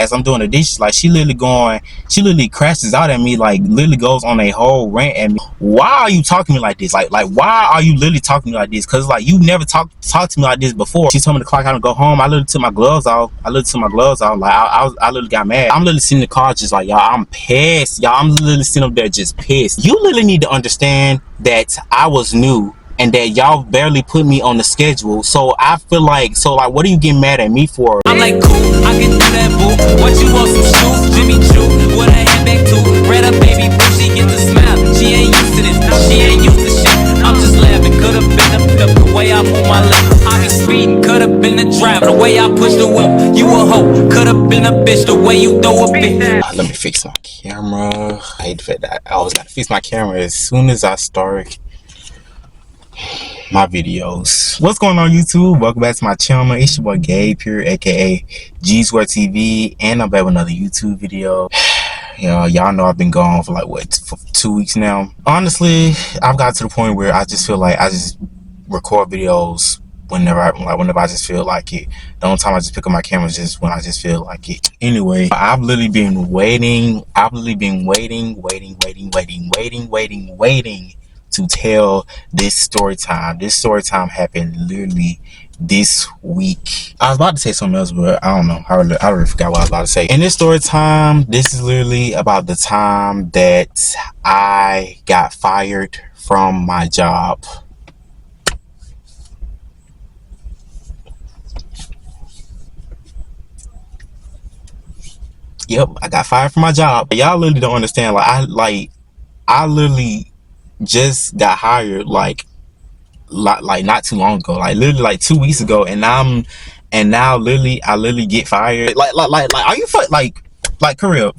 as I'm doing the dishes, like she literally crashes out at me, like literally goes on a whole rant at me. Why are you talking to me like this? Like why are you literally talking to me like this? Cause like you never talked to me like this before. She told me to clock out and go home. I literally took my gloves off. Like I literally got mad. I'm literally sitting in the car just like, y'all, I'm pissed. Y'all, I'm literally sitting up there just pissed. You literally need to understand that I was new and that y'all barely put me on the schedule. So I feel like, what are you getting mad at me for? I'm like, cool, I can do that, boo. What you want, some shoes? Jimmy Choo, with a handbag too. Red up, baby, boo, she get the smile. She ain't used to this, she ain't used to shit. I'm just laughing, could've been the way I move my lips. I be speeding, could've been the driver, the way I push the whip. You a hoe, could've been a bitch, the way you throw a bitch. Let me fix my camera. I hate the fact that I always gotta fix my camera as soon as I start my videos. What's going on, YouTube? Welcome back to my channel. It's your boy Gabe here, aka G Square TV, and I'm back with another YouTube video. Y'all know I've been gone for for 2 weeks now. Honestly, I've got to the point where I just feel like I just record videos whenever I just feel like it. The only time I just pick up my camera is just when I just feel like it. Anyway, I've literally been waiting. I've literally been waiting to tell this story time. This story time happened literally this week. I was about to say something else, but I don't know. I already forgot what I was about to say. In this story time, this is literally about the time that I got fired from my job. Yep, I got fired from my job. Y'all literally don't understand. I literally just got hired like not too long ago, like literally like 2 weeks ago, and now I literally get fired. Like are you like for real?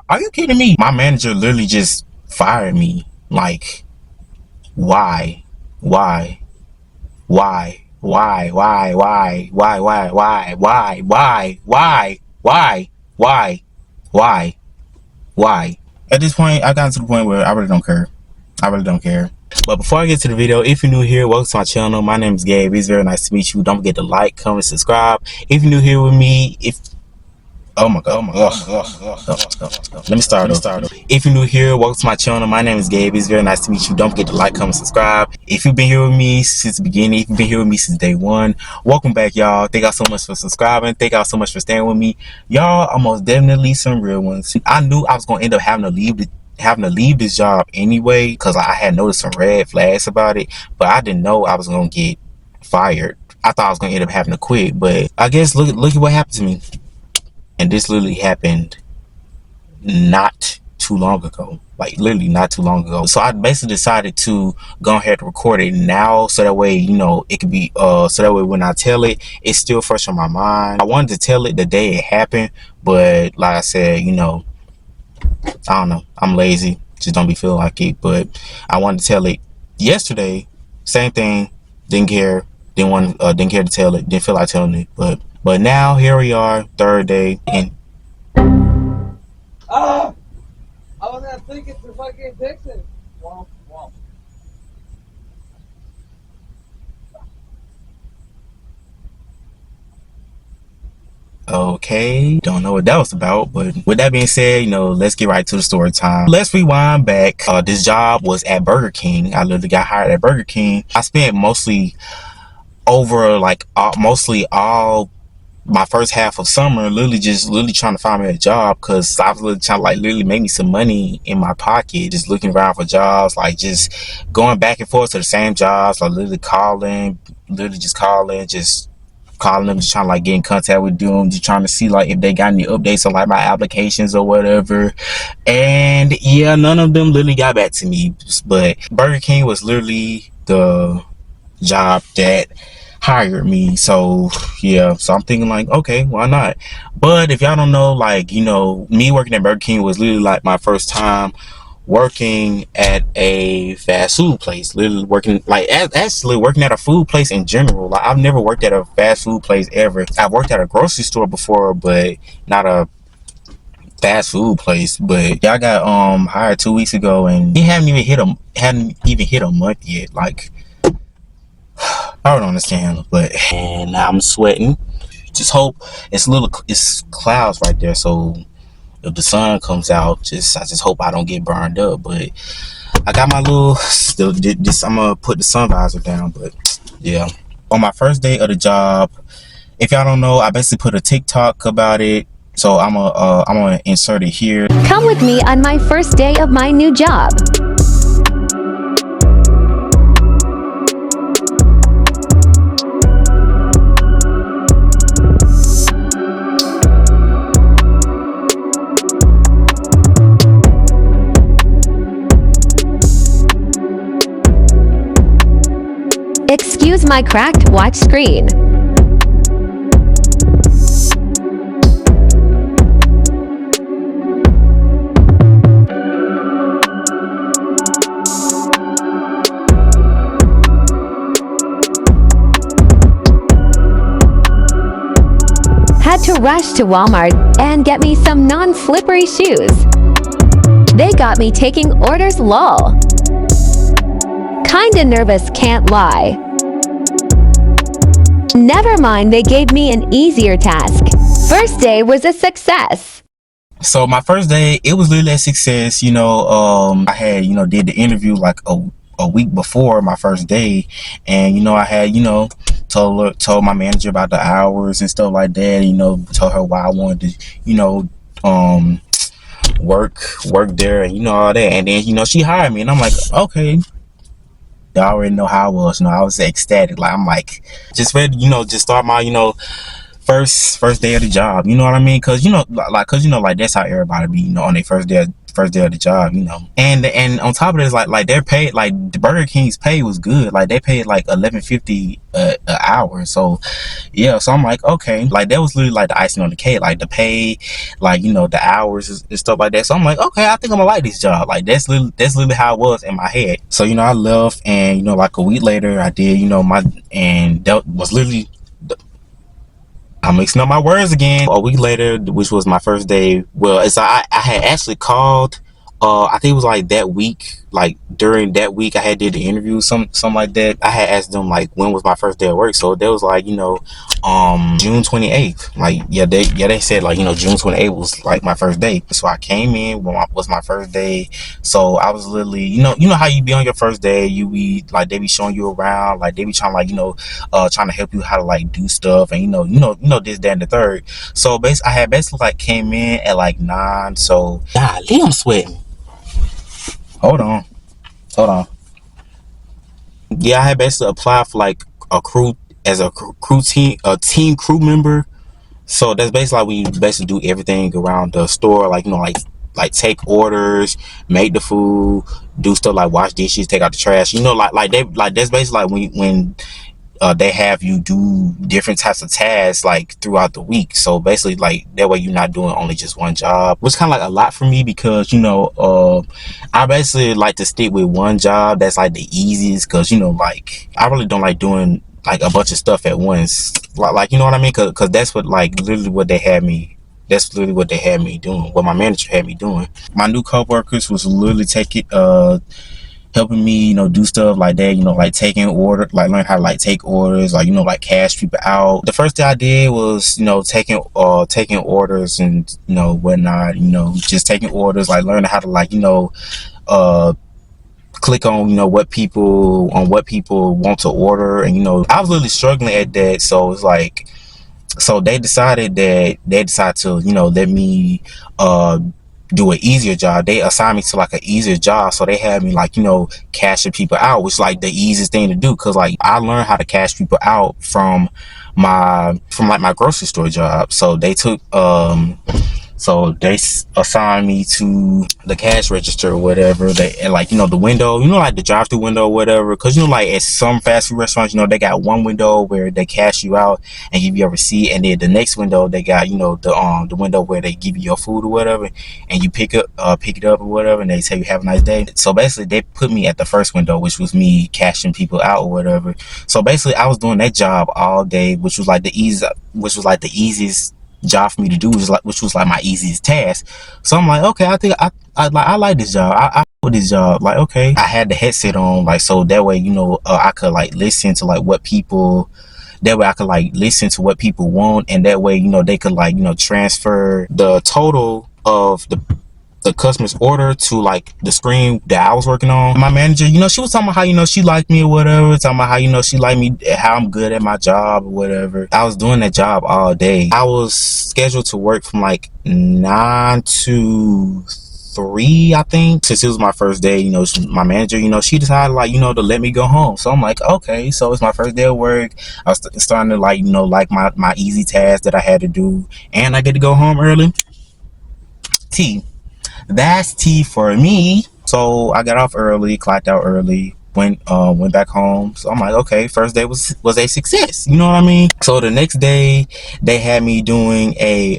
Are you kidding me? My manager literally just fired me. Like, why? At this point, I've gotten to the point where I really don't care. But before I get to the video, if you're new here, welcome to my channel. My name is Gabe. It's very nice to meet you. Don't forget to like, comment, subscribe. If you're new here with me, oh my god. Let me start over. If you're new here, welcome to my channel. My name is Gabe. It's very nice to meet you. Don't forget to like, comment, subscribe. If you've been here with me since the beginning, if you've been here with me since day one, welcome back, y'all. Thank y'all so much for subscribing. Thank y'all so much for staying with me. Y'all are most definitely some real ones. I knew I was gonna end up having to leave this job anyway, because I had noticed some red flags about it, but I didn't know I was gonna get fired. I thought I was gonna end up having to quit, but I guess look at what happened to me. And this literally happened not too long ago, like literally not too long ago. So I basically decided to go ahead and record it now, so that way, you know, it could be so that way when I tell it, it's still fresh on my mind. I wanted to tell it the day it happened, but like I said, you know, I don't know, I'm lazy, just don't be feeling like it. But I wanted to tell it yesterday, same thing, didn't care to tell it, didn't feel like telling it, but now here we are, third day, and I was gonna think it's the fucking Dixon. Womp, womp. okay, don't know what that was about. But with that being said, you know, let's get right to the story time. Let's rewind back. This job was at Burger King. I literally got hired at Burger King. I spent mostly all my first half of summer literally trying to find me a job, because I was literally trying to literally make me some money in my pocket, just looking around for jobs, like just going back and forth to the same jobs, like literally calling them, just trying to get in contact with them, just trying to see if they got any updates on my applications or whatever. And yeah, none of them literally got back to me. But Burger King was literally the job that hired me. So yeah, so I'm thinking okay, why not? But if y'all don't know, you know, me working at Burger King was literally my first time working at a fast food place. Literally working actually working at a food place in general. I've never worked at a fast food place ever. I've worked at a grocery store before, but not a fast food place. But y'all got hired 2 weeks ago, and he hadn't even hit a month yet. I don't understand, but and now I'm sweating. just hope it's clouds right there, so if the sun comes out, I just hope I don't get burned up. But I got my little I'm gonna put the sun visor down. But yeah, on my first day of the job, if y'all don't know, I basically put a TikTok about it, so I'm gonna insert it here. Come with me on my first day of my new job. Excuse my cracked watch screen. Had to rush to Walmart and get me some non-slippery shoes. They got me taking orders, lol. Kinda nervous, can't lie. Never mind, they gave me an easier task. First day was a success. So my first day, it was literally a success. I had, did the interview like a week before my first day, and I had, told my manager about the hours and stuff like that. Told her why I wanted to, work there, and all that. And then she hired me, and I'm like, okay. They already know how I was. I was ecstatic. Like, I'm like, just ready, just start my, first day of the job. You know what I mean? Cause like that's how everybody be, on their first day of the job. And on top of this, like their pay, like the Burger King's pay was good. Like they paid like $11.50 an hour. So yeah, so I'm like, okay, like that was literally like the icing on the cake. Like the pay, like the hours and stuff like that. So I'm like, okay, I think I'm gonna like this job. Like that's literally how it was in my head. So I left, and like a week later I did and that was literally, I'm mixing up my words again. A week later, which was my first day, well, I had actually called, I think it was like that week, like during that week I had did the interview, something like that. I had asked them like when was my first day of work, so there was like June 28th. Like they said like June 28th was like my first day. So I came in when was my first day. So I was literally, you know how you be on your first day, you be like, they be showing you around, like they be trying like trying to help you how to like do stuff, and this, that, and the third. So I had basically like came in at like 9. So golly, I'm sweating. Hold on. Yeah, I had basically applied for like a crew, as a team crew member. So that's basically like we basically do everything around the store, like like take orders, make the food, do stuff like wash dishes, take out the trash. Like that's basically like when they have you do different types of tasks like throughout the week. So basically like that way you're not doing only just one job, which kind of like a lot for me, because I basically like to stick with one job that's like the easiest, because like I really don't like doing like a bunch of stuff at once, like you know what I mean, because that's what like literally what they had me, that's literally what they had me doing, what my manager had me doing. My new co-workers was literally helping me, do stuff like that, like taking order, like learn how to like take orders, like like cash people out. The first thing I did was taking orders and whatnot, just taking orders, like learning how to like click on what people want to order. And I was really struggling at that. So it's like, so they decided to let me do an easier job. They assigned me to like an easier job, so they had me like cashing people out, which is like the easiest thing to do, because like I learned how to cash people out from like my grocery store job. So they took so they assigned me to the cash register or whatever. And like the window, like the drive-through window or whatever, because like at some fast food restaurants, they got one window where they cash you out and give you a receipt, and then the next window they got the window where they give you your food or whatever, and you pick it up or whatever, and they tell you have a nice day. So basically they put me at the first window, which was me cashing people out or whatever. So basically I was doing that job all day, which was like the easiest job for me to do, which was like my easiest task. So I'm like, okay, I think I like this job. I with this job. Like, okay, I had the headset on, like, so that way I could like listen to like what people That way I could like listen to what people want, and that way, you know, they could like, you know, transfer the total of the customer's order to like the screen that I was working on. My manager, you know, she was talking about how, you know, she liked me or whatever, talking about how, you know, she liked me, how I'm good at my job or whatever. I was doing that job all day. I was scheduled to work from like 9 to 3, I think. Since it was my first day, you know, my manager, you know, she decided like, you know, to let me go home. So I'm like, okay, so it's my first day of work. I was starting to like, you know, like my easy tasks that I had to do, and I get to go home early. That's tea for me. So I got off early, clocked out early, went back home. So I'm like, okay, first day was a success, you know what I mean? So the next day they had me doing a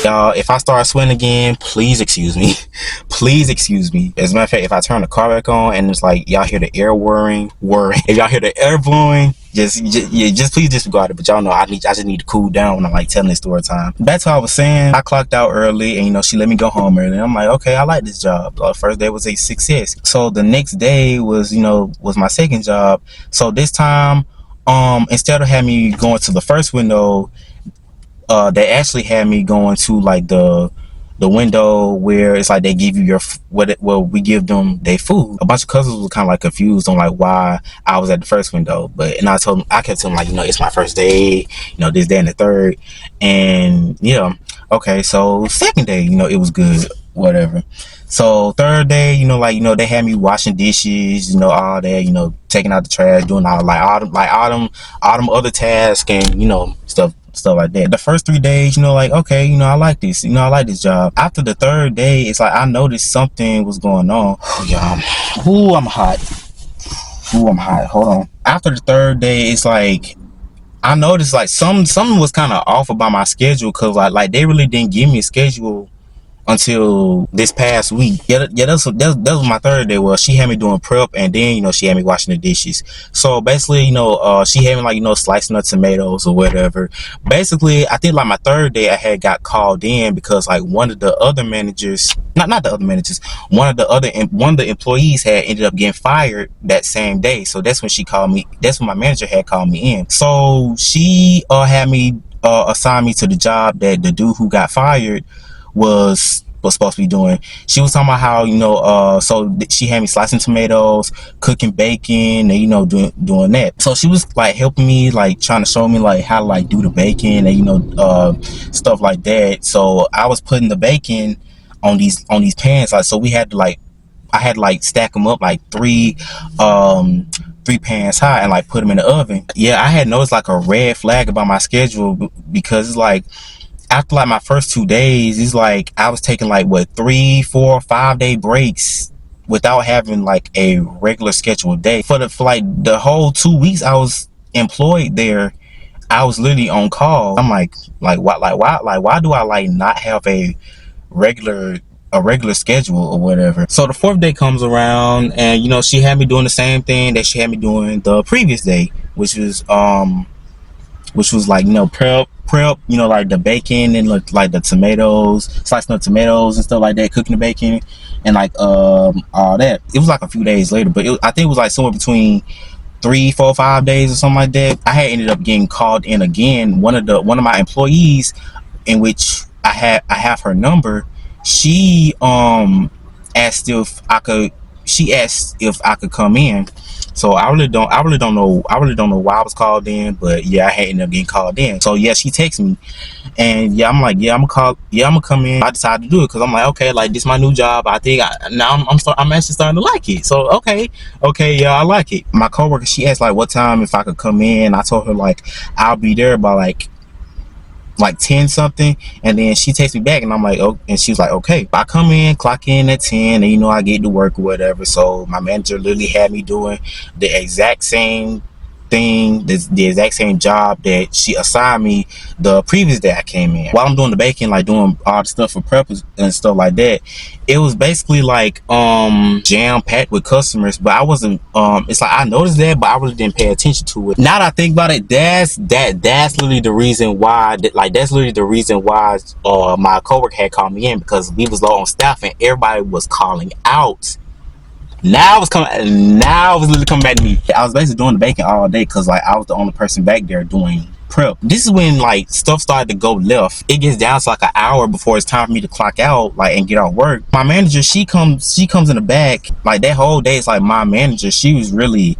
y'all, if I start sweating again, please excuse me. Please excuse me. As a matter of fact, if I turn the car back on and it's like y'all hear the air whirring, if y'all hear the air blowing, just please disregard it. But y'all know I just need to cool down when I'm like telling this story time. That's what I was saying. I clocked out early, and you know, she let me go home early. And I'm like, okay, I like this job. First day was a success. So the next day was, you know, was my second job. So this time, instead of having me going to the first window, they actually had me going to like the window where it's like they give you your we give them their food. A bunch of cousins were kind of like confused on like why I was at the first window, but I kept telling them like, you know, it's my first day, you know, this, that, and the third. And yeah, okay, so second day, you know, it was good, whatever. So third day, you know, like, you know, they had me washing dishes, you know, all that, you know, taking out the trash, doing all them other tasks, and, you know, stuff like that. The first 3 days, you know, like, okay, you know, I like this, you know, I like this job. After the third day, it's like I noticed something was going on. Oh, y'all. Ooh, I'm hot. Hold on. After the third day, it's like I noticed like something was kind of off about my schedule, because like they really didn't give me a schedule until this past week. Yeah, that was my third day. Well, she had me doing prep, and then, you know, she had me washing the dishes. So basically, you know, she had me like, you know, slicing the tomatoes or whatever. Basically, I think like my third day I had got called in because like one of the other managers, not the other managers, one of the employees had ended up getting fired that same day. So that's when she called me. That's when my manager had called me in. So she had me assign me to the job that the dude who got fired was supposed to be doing. She was talking about how, you know, so she had me slicing tomatoes, cooking bacon, and, you know, doing that. So she was like helping me, like trying to show me like how to like do the bacon and, you know, stuff like that. So I was putting the bacon on these pans, like, so we had to like, I had to like stack them up like three pans high and like put them in the oven. Yeah, I had noticed like a red flag about my schedule, because it's like after like my first 2 days, it's like I was taking like 3, 4, 5 day breaks without having like a regular scheduled day. For like the whole 2 weeks I was employed there, I was literally on call. I'm like why do I like not have a regular schedule or whatever? So the fourth day comes around, and, you know, she had me doing the same thing that she had me doing the previous day, which was like, you know, prep, you know, like the bacon and like the tomatoes, slicing the tomatoes and stuff like that, cooking the bacon and like all that. It was like a few days later, but I think it was like somewhere between 3, 4, 5 days or something like that. I had ended up getting called in again. One of my employees, in which I have her number, she asked if I could come in. So I really don't know why I was called in, but yeah, I had ended up getting called in. So yeah, she texted me, and yeah, I'm like, yeah, I'm gonna come in. I decided to do it because I'm like, okay, like this is my new job. I think I'm actually starting to like it. So okay, yeah, I like it. My coworker, she asked like what time if I could come in. I told her like I'll be there by like 10 something, and then she takes me back, and I'm like, oh, and she's like, okay. I come in, clock in at 10, and, you know, I get to work or whatever. So my manager literally had me doing the exact same thing, the exact same job that she assigned me the previous day I came in. While I'm doing the baking, like doing all the stuff for prep and stuff like that, it was basically like jam packed with customers, but I wasn't it's like I noticed that, but I really didn't pay attention to it. Now that I think about it, that's literally the reason why my coworker had called me in, because we was low on staff and everybody was calling out Now it was coming. Now it was literally coming back to me. I was basically doing the baking all day because like I was the only person back there doing prep. This is when like stuff started to go left. It gets down to like an hour before it's time for me to clock out, like, and get off work. My manager, she comes in the back. Like that whole day, it's like my manager, she was really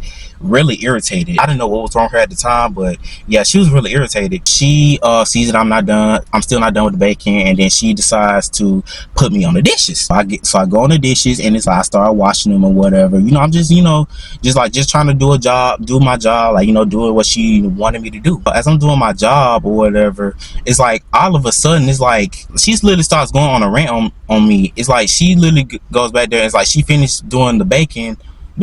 irritated. I didn't know what was wrong with her at the time, but yeah, she was really irritated. She sees that I'm still not done with the baking, and then she decides to put me on the dishes. So I go on the dishes, and it's like I start washing them or whatever. I'm just just trying to do my job, like, doing what she wanted me to do. But as I'm doing my job or whatever, it's like all of a sudden it's like she literally starts going on a rant on me. It's like she literally goes back there, and it's like she finished doing the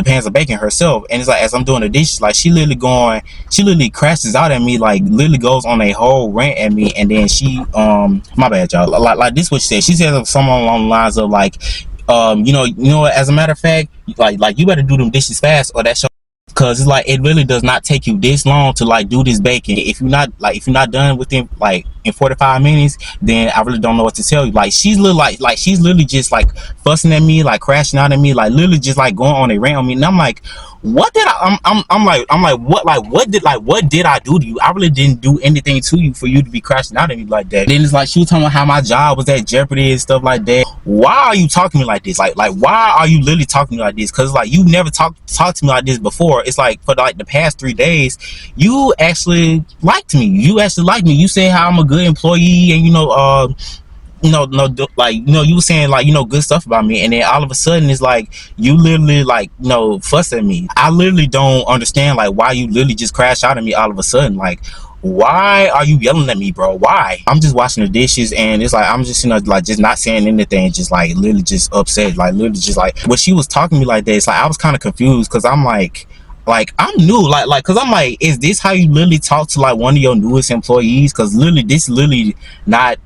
pans of bacon herself, and it's like as I'm doing the dishes, like she literally crashes out at me, like literally goes on a whole rant at me. And then she my bad, y'all, like this is what she said something along the lines of like as a matter of fact, like you better do them dishes fast, or that's your, because it's like it really does not take you this long to like do this baking. If you're not done within like in 45 minutes, then I really don't know what to tell you. Like she's literally just like fussing at me, like crashing out at me, like literally just like going on a rant on me. And I'm like, what did what did I do to you? I really didn't do anything to you for you to be crashing out at me like that. Then it's like she was talking about how my job was at jeopardy and stuff like that. Why are you talking to me like this? Like why are you literally talking to me like this? Because like you never talked to me like this before. It's like for like the past 3 days, you actually liked me. You said how I'm a good employee, and you were saying like good stuff about me, and then all of a sudden it's like you literally like fuss at me. I literally don't understand like why you literally just crash out at me all of a sudden. Like, why are you yelling at me, bro? Why? I'm just washing the dishes, and it's like I'm just like just not saying anything, just like literally just upset, like literally just like when she was talking to me like that. It's like I was kind of confused because I'm like I'm new, like because I'm like, is this how you literally talk to like one of your newest employees? Because literally this is literally not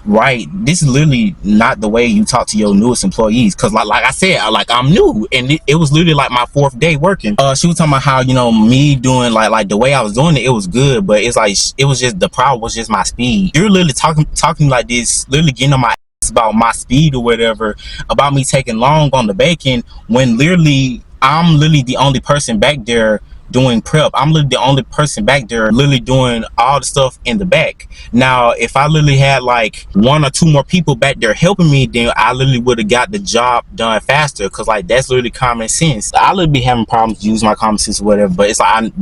right. This is literally not the way you talk to your newest employees. Because like I said, like I'm new, and it was literally like my 4th day working. She was talking about how me doing like the way I was doing it was good, but it's like it was just, the problem was just my speed. You're literally talking like this, literally getting on my ass about my speed or whatever, about me taking long on the bacon, when literally I'm literally the only person back there doing prep. I'm literally the only person back there literally doing all the stuff in the back. Now if I literally had like 1 or 2 more people back there helping me, then I literally would have got the job done faster, because like that's literally common sense. I literally be having problems to use my common sense or whatever, but it's like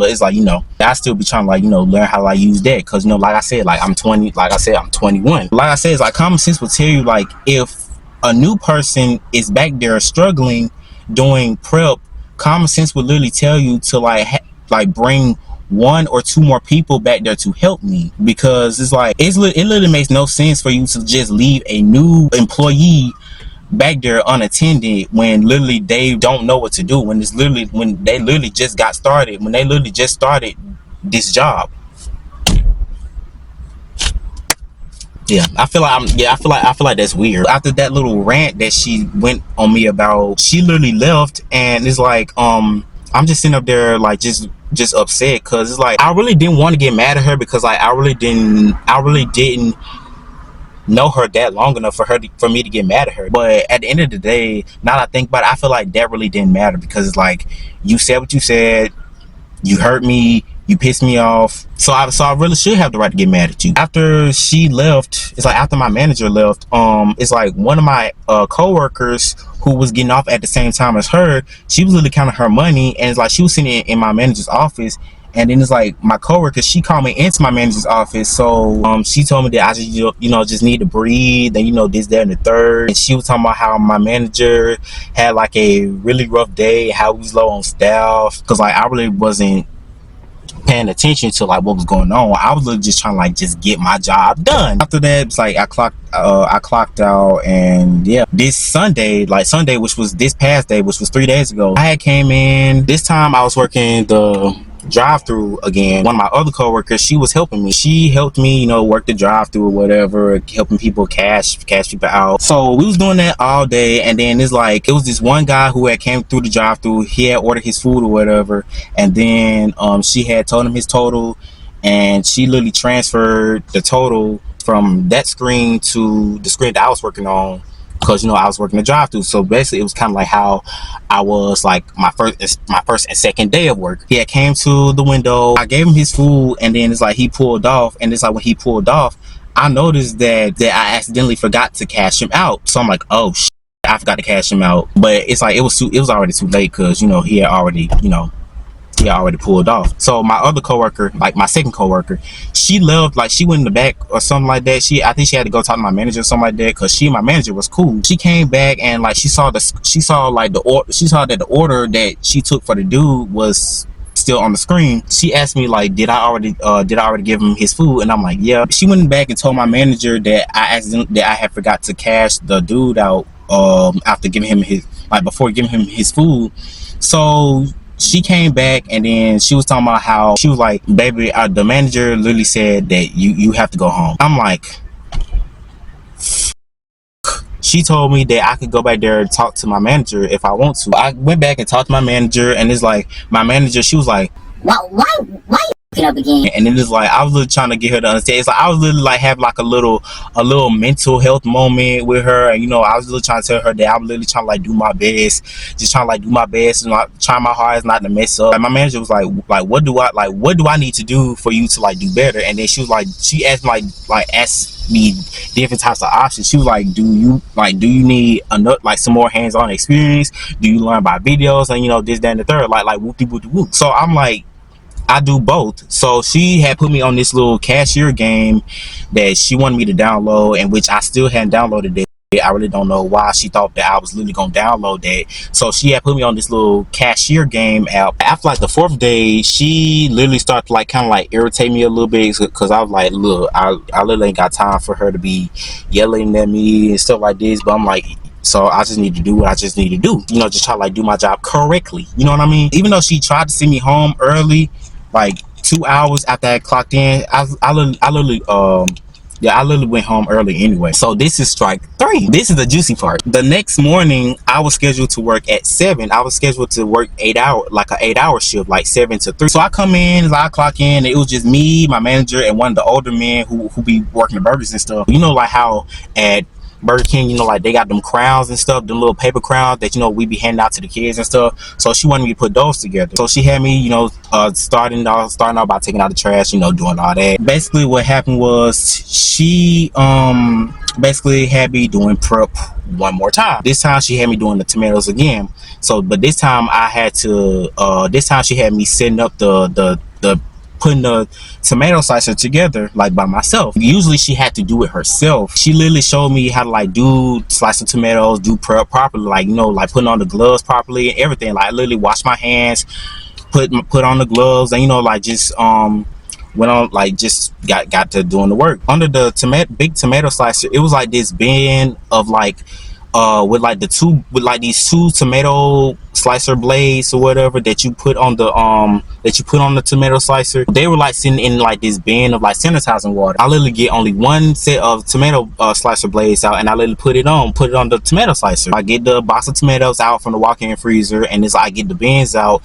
I still be trying to like learn how to like use that, because like I said, like I'm 20, like I said I'm 21. Like I said, it's like common sense will tell you, like if a new person is back there struggling doing prep, common sense would literally tell you to like bring 1 or 2 more people back there to help me, because it's like it literally makes no sense for you to just leave a new employee back there unattended when literally they don't know what to do, when they literally just got started, when they literally just started this job. Yeah, I feel like that's weird. After that little rant that she went on me about, she literally left, and it's like I'm just sitting up there like just upset, because it's like I really didn't want to get mad at her, because like I really didn't know her that long enough for me to get mad at her. But at the end of the day, now that I think about it, I feel like that really didn't matter, because it's like you said what you said, you hurt me, you pissed me off, so I really should have the right to get mad at you. After she left, it's like after my manager left, it's like one of my co-workers who was getting off at the same time as her, she was literally counting her money, and it's like she was sitting in my manager's office, and then it's like my coworker, she called me into my manager's office. So she told me that I just need to breathe, and this, that, and the third. And she was talking about how my manager had like a really rough day, how he was low on staff, because like I really wasn't paying attention to like what was going on. I was literally just trying to like just get my job done. After that, it's like I clocked out, and yeah, this Sunday, which was this past day, which was 3 days ago, I had came in. This time I was working the drive-through again. One of my other coworkers, she was helping me. She helped me, work the drive-through or whatever, helping people cash people out. So we was doing that all day, and then it's like it was this one guy who had came through the drive-through. He had ordered his food or whatever, and then she had told him his total, and she literally transferred the total from that screen to the screen that I was working on, because you know I was working the drive-through. So basically it was kind of like how I was like my first and second day of work. He had came to the window, I gave him his food, and then it's like he pulled off, and it's like when he pulled off, I noticed that I accidentally forgot to cash him out. So I'm like, oh shit, I forgot to cash him out. But it's like it was already too late, because you know he had already pulled off. So my other coworker, like my second coworker, she left, like she went in the back or something like that. I think she had to go talk to my manager or something like that, because my manager was cool. She came back and like she saw that the order that she took for the dude was still on the screen. She asked me like, did I already give him his food? And I'm like, yeah. She went back and told my manager that I had forgot to cash the dude out after giving him before giving him his food. So she came back, and then she was talking about how she was like, baby, the manager literally said that you have to go home. I'm like, she told me that I could go back there and talk to my manager if I want to. I went back and talked to my manager, and it's like my manager, she was like, well, why you up again? And then it's like I was really trying to get her to understand. It's like I was literally like have like a little mental health moment with her, and you know I was really trying to tell her that I was literally trying to like do my best, and like trying my hardest not to mess up. Like my manager was like what do I need to do for you to like do better? And then she was like, she asked me different types of options. She was like, do you need like some more hands-on experience? Do you learn by videos? And you know this, that, and the third, like whoop-de-whoop-de-whoop. So I'm like, I do both. So she had put me on this little cashier game that she wanted me to download, and which I still hadn't downloaded it. I really don't know why she thought that I was literally gonna download that. So she had put me on this little cashier game app. After like the 4th day, she literally started to like kind of like irritate me a little bit, because I was like, look, I literally ain't got time for her to be yelling at me and stuff like this. But I'm like, so I just need to do what I just need to do, you know, just try to like do my job correctly, you know what I mean? Even though she tried to send me home early, like 2 hours after I clocked in, I literally went home early anyway. So this is strike 3. This is the juicy part. The next morning, I was scheduled to work at 7. I was scheduled to work 8 hour, like an 8-hour shift, like 7 to 3. So I come in, as I clock in, it was just me, my manager, and one of the older men who be working the burgers and stuff. You know, like how at Burger King, you know, like they got them crowns and stuff, them little paper crowns that, you know, we be handing out to the kids and stuff. So she wanted me to put those together. So she had me, you know, starting out by taking out the trash, you know, doing all that. Basically what happened was she basically had me doing prep one more time. This time she had me doing the tomatoes again. So but this time I had to this time she had me setting up the putting the tomato slicer together like by myself. Usually she had to do it herself. She literally showed me how to like slice the tomatoes, do prep properly, like, you know, like putting on the gloves properly and everything. Like I literally wash my hands, put on the gloves, and you know, like just went on, like just got to doing the work. Under the big tomato slicer, it was like this bin of like with these two tomato slicer blades or whatever that you put on the tomato slicer. They were like sitting in like this bin of like sanitizing water. I literally get only one set of tomato slicer blades out, and I literally put it on the tomato slicer. I get the box of tomatoes out from the walk-in freezer, and it's like I get the bins out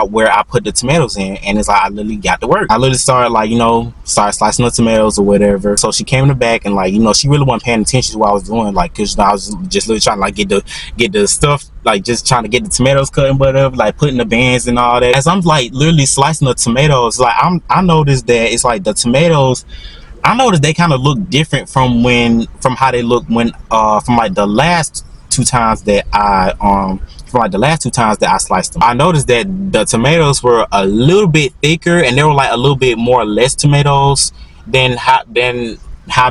where I put the tomatoes in, and it's like I literally got to work. I literally started like, you know, slicing the tomatoes or whatever. So she came in the back, and like, you know, she really wasn't paying attention to what I was doing, like, cause, you know, I was just literally trying to like get the stuff, like just trying to get the tomatoes cut and whatever, like putting the bands and all that. As I'm like literally slicing the tomatoes, like I noticed that it's like the tomatoes, I noticed they kind of look different from how they look when from like the last two times that I sliced them. I noticed that the tomatoes were a little bit thicker, and they were like a little bit more or less tomatoes than how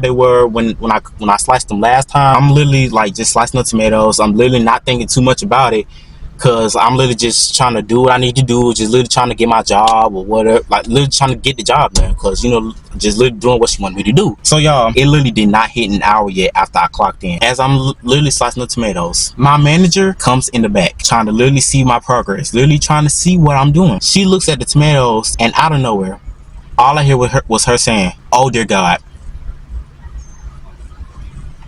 they were when I sliced them last time. I'm literally like just slicing the tomatoes. I'm literally not thinking too much about it, because I'm literally just trying to do what I need to do, just literally trying to get my job or whatever, like literally trying to get the job done, because, you know, just literally doing what she wanted me to do. So y'all, it literally did not hit an hour yet after I clocked in. As I'm literally slicing the tomatoes, my manager comes in the back trying to literally see my progress, literally trying to see what I'm doing. She looks at the tomatoes, and out of nowhere, all I hear was her saying, "Oh dear God."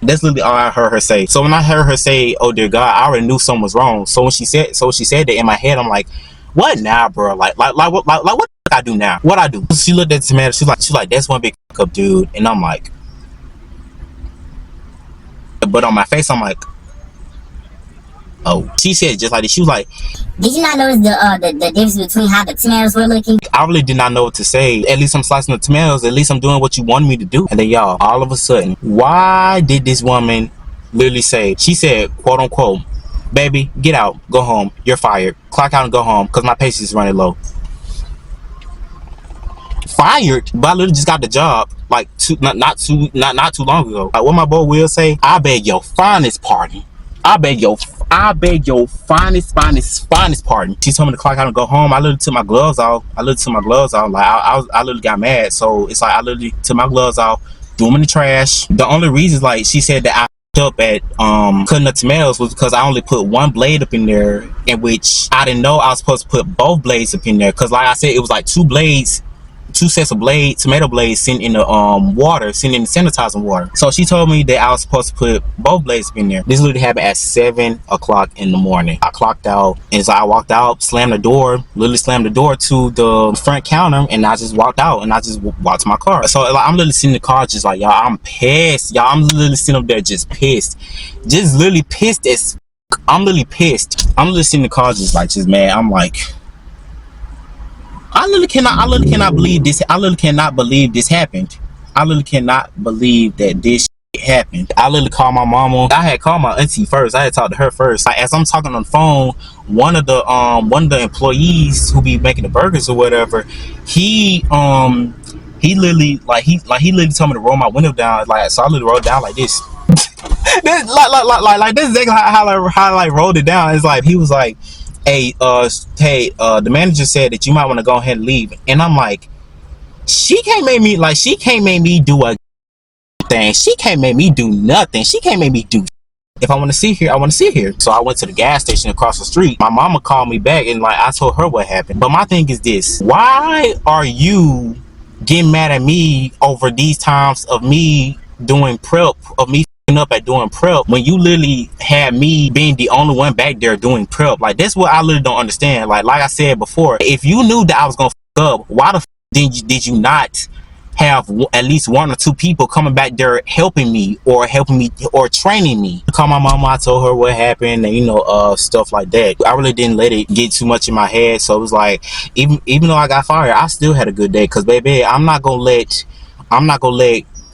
That's literally all I heard her say. So when I heard her say, "Oh dear God," I already knew something was wrong. So when she said that, in my head, I'm like, what now, bro? Like what the I do now? What I do? She looked at the tomato. She's like, "That's one big up, dude." And I'm like, but on my face, I'm like, oh. She said just like this. She was like, did you not notice the difference between how the tomatoes were looking? I really did not know what to say. At least I'm slicing the tomatoes. At least I'm doing what you wanted me to do. And then y'all, all of a sudden, why did this woman literally say, she said, quote unquote, baby, get out, go home, you're fired. Clock out and go home because my patience is running low. Fired? But I literally just got the job like not too long ago. Like what my boy Will say, I beg your finest pardon. I beg your finest pardon. She told me to clock out and go home. I literally took my gloves off. Like I literally got mad. So it's like I literally took my gloves off, threw them in the trash. The only reason, like she said that I up at cutting the tomatoes was because I only put one blade up in there, in which I didn't know I was supposed to put both blades up in there, because like I said, it was like two sets of tomato blades sitting in the water, sitting in the sanitizing water. So she told me that I was supposed to put both blades up in there. This literally happened at 7 o'clock in the morning. I clocked out, and so I walked out, slammed the door to the front counter, and I just walked out, and I just walked to my car. So like, I'm literally sitting in the car just like, y'all, I'm pissed. Y'all, I'm literally sitting up there just pissed. Just literally pissed as I'm literally pissed. I'm literally sitting in the car just mad. I'm like, I literally cannot believe this. I literally cannot believe this happened. I literally cannot believe that this shit happened. I literally called my mama. I had called my auntie first. I had talked to her first. Like, as I'm talking on the phone, one of the employees who be making the burgers or whatever, he literally told me to roll my window down. Like, so I literally rolled down like this. This, like this is exactly how I rolled it down. It's like he was like, hey, the manager said that you might want to go ahead and leave. And I'm like, she can't make me do a thing. She can't make me do nothing. She can't make me do. If I want to sit here, I want to sit here. So I went to the gas station across the street. My mama called me back, and like I told her what happened. But my thing is this: why are you getting mad at me over these times of me doing prep, of me up at doing prep, when you literally had me being the only one back there doing prep? Like, that's what I literally don't understand. Like I said before, if you knew that I was gonna fuck up, why the did you not have at least one or two people coming back there helping me or training me? I called my mama. I told her what happened, and stuff like that. I really didn't let it get too much in my head. So it was like, even though I got fired, I still had a good day, because baby, I'm not gonna let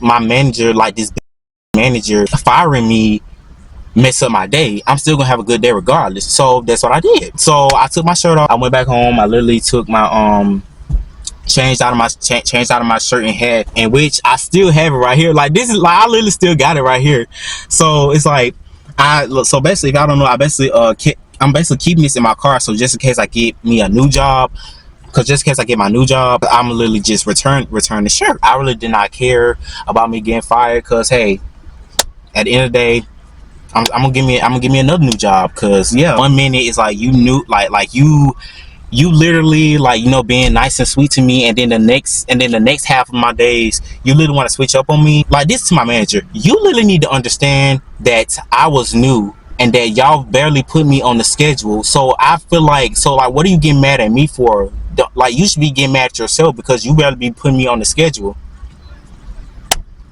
my manager, like this manager firing me, mess up my day. I'm still gonna have a good day regardless. So that's what I did. So I took my shirt off. I went back home. I literally took my changed out of my shirt and hat, in which I still have it right here. Like, this is like, I literally still got it right here. So it's like, so basically, if I don't know, I'm basically keeping this in my car, so just in case I get me a new job. Because just in case I get my new job, I'm literally just return the shirt. I really did not care about me getting fired, because hey, at the end of the day, I'm gonna give me another new job. Because yeah, 1 minute is like you knew, like you literally, like, being nice and sweet to me, and then the next half of my days you literally want to switch up on me. Like, this to my manager: you literally need to understand that I was new and that y'all barely put me on the schedule. So I feel like, what are you getting mad at me for? Like, you should be getting mad at yourself, because you barely be putting me on the schedule.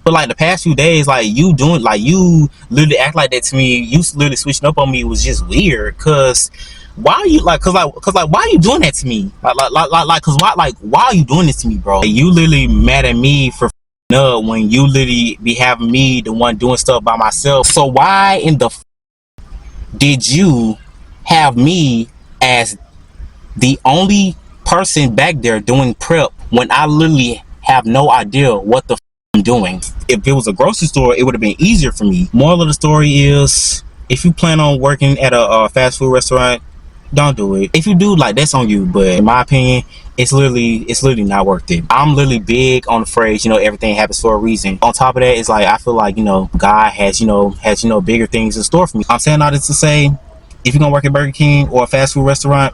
But like the past few days, like you literally act like that to me. You literally switching up on me was just weird. Cause why are you why are you doing that to me? Why are you doing this to me, bro? Like, you literally mad at me for up when you literally be having me the one doing stuff by myself. So why in the did you have me as the only person back there doing prep when I literally have no idea what the I'm doing? If it was a grocery store, it would have been easier for me. Moral of the story is, if you plan on working at a fast food restaurant, don't do it. If you do, like, that's on you. But in my opinion, it's literally not worth it. I'm literally big on the phrase, everything happens for a reason. On top of that, it's like, I feel like, God has bigger things in store for me. I'm saying all this to say, if you're gonna work at Burger King or a fast food restaurant,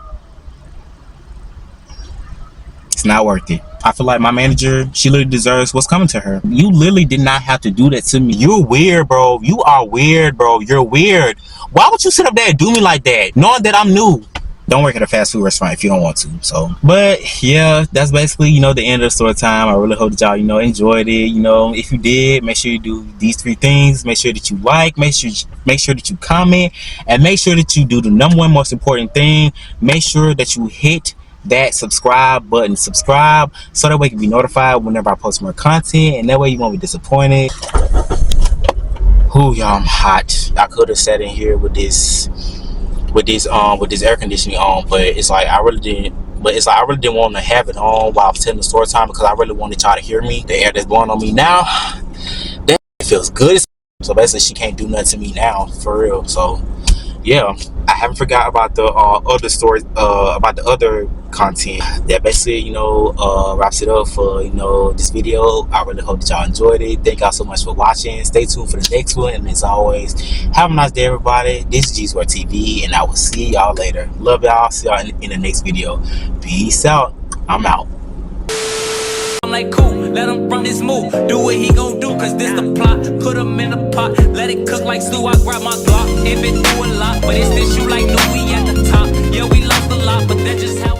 it's not worth it. I feel like my manager, she literally deserves what's coming to her. You literally did not have to do that to me. You're weird, bro. You are weird, bro. You're weird. Why would you sit up there and do me like that, knowing that I'm new? Don't work at a fast food restaurant if you don't want to. So, but yeah, that's basically, you know, the end of the story time. I really hope that y'all, you know, enjoyed it. You know, if you did, make sure you do these 3 things. Make sure that you like, make sure that you comment, and make sure that you do the number one most important thing. Make sure that you hit that subscribe button, subscribe, so that way you can be notified whenever I post more content, and that way you won't be disappointed. Ooh, y'all, I'm hot. I could have sat in here with this air conditioning on, but it's like I really didn't want to have it on while I was telling the story time, because I really wanted y'all to hear me. The air that's blowing on me now, that feels good. So basically she can't do nothing to me now, for real. So yeah, I haven't forgot about the other stories, about the other content that basically, you know, wraps it up for, you know, this video. I really hope that y'all enjoyed it. Thank y'all so much for watching. Stay tuned for the next one, and as always, have a nice day, everybody. This is G-Square TV, and I will see y'all later. Love y'all. See y'all in the next video. Peace out. I'm out. I'm like, cool, let him run his move. Do what he gon' do, cause this the plot. Put him in a pot, let it cook like stew. I grab my Glock. If it do a lot, but it's this you like, no, we at the top. Yeah, we lost a lot, but that's just how